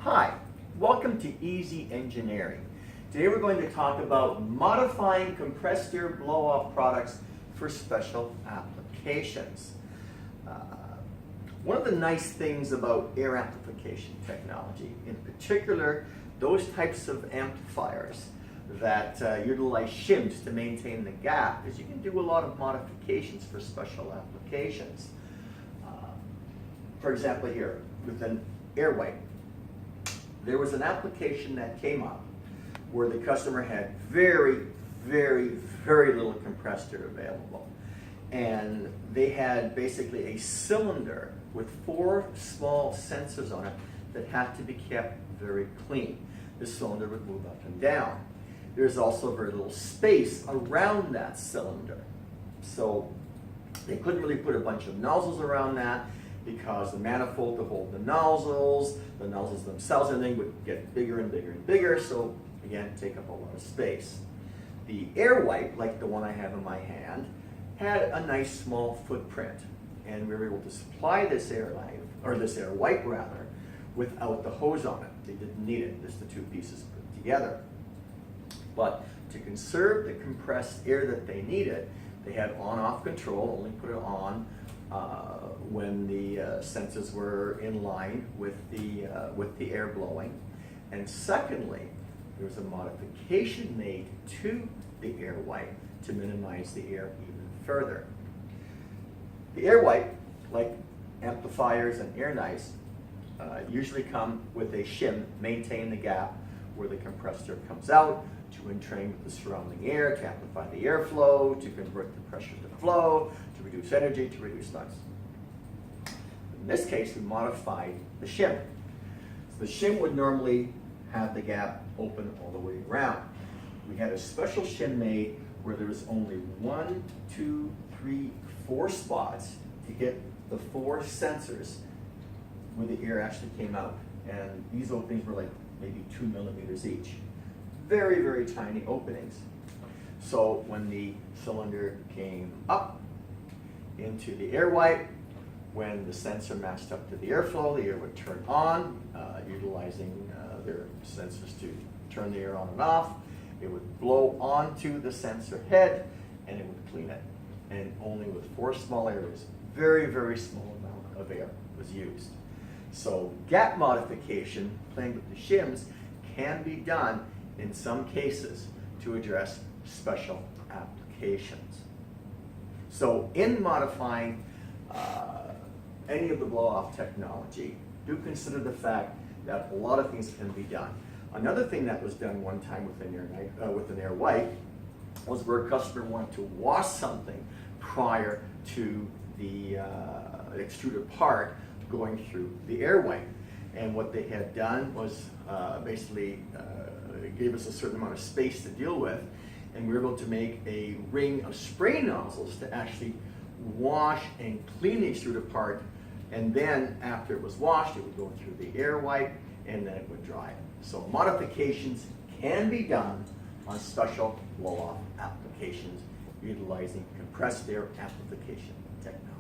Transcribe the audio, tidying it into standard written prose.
Hi, welcome to Easy Engineering. Today we're going to talk about modifying compressed air blow-off products for special applications. One of the nice things about air amplification technology, in particular those types of amplifiers that utilize shims to maintain the gap, is you can do a lot of modifications for special applications. For example here, with an air wipe, there was an application that came up where the customer had very little compressed air available. And they had basically a cylinder with 4 small sensors on it that had to be kept very clean. The cylinder would move up and down. There's also very little space around that cylinder. So they couldn't really put a bunch of nozzles around that, because the manifold to hold the nozzles themselves, and they would get bigger and bigger and bigger, so again, take up a lot of space. The air wipe, like the one I have in my hand, had a nice small footprint, and we were able to supply this air wipe rather, without the hose on it. They didn't need it, just the 2 pieces put together. But to conserve the compressed air that they needed, they had on-off control, only put it on when the sensors were in line with the air blowing. And secondly, there was a modification made to the air wipe to minimize the air even further. The air wipe, like amplifiers and air knives, usually come with a shim, maintain the gap where the compressed air comes out, to entrain with the surrounding air, to amplify the airflow, to convert the pressure to flow, to reduce energy, to reduce noise. In this case, we modified the shim. So the shim would normally have the gap open all the way around. We had a special shim made where there was only 1, 2, 3, 4 spots to hit the 4 sensors where the air actually came out. And these openings were like maybe 2 millimeters each. Very tiny openings. So when the cylinder came up into the air wipe, when the sensor matched up to the airflow, the air would turn on, utilizing their sensors to turn the air on and off. It would blow onto the sensor head, and it would clean it. And only with 4 small areas, very small amount of air was used. So gap modification, playing with the shims, can be done in some cases to address special applications. So in modifying any of the blow-off technology, do consider the fact that a lot of things can be done. Another thing that was done one time with an air wipe was where a customer wanted to wash something prior to the extruded part going through the air wipe. And what they had done was basically gave us a certain amount of space to deal with, and we were able to make a ring of spray nozzles to actually wash and clean the extruded part, and then after it was washed, it would go through the air wipe, and then it would dry. So modifications can be done on special blow-off applications utilizing compressed air amplification technology.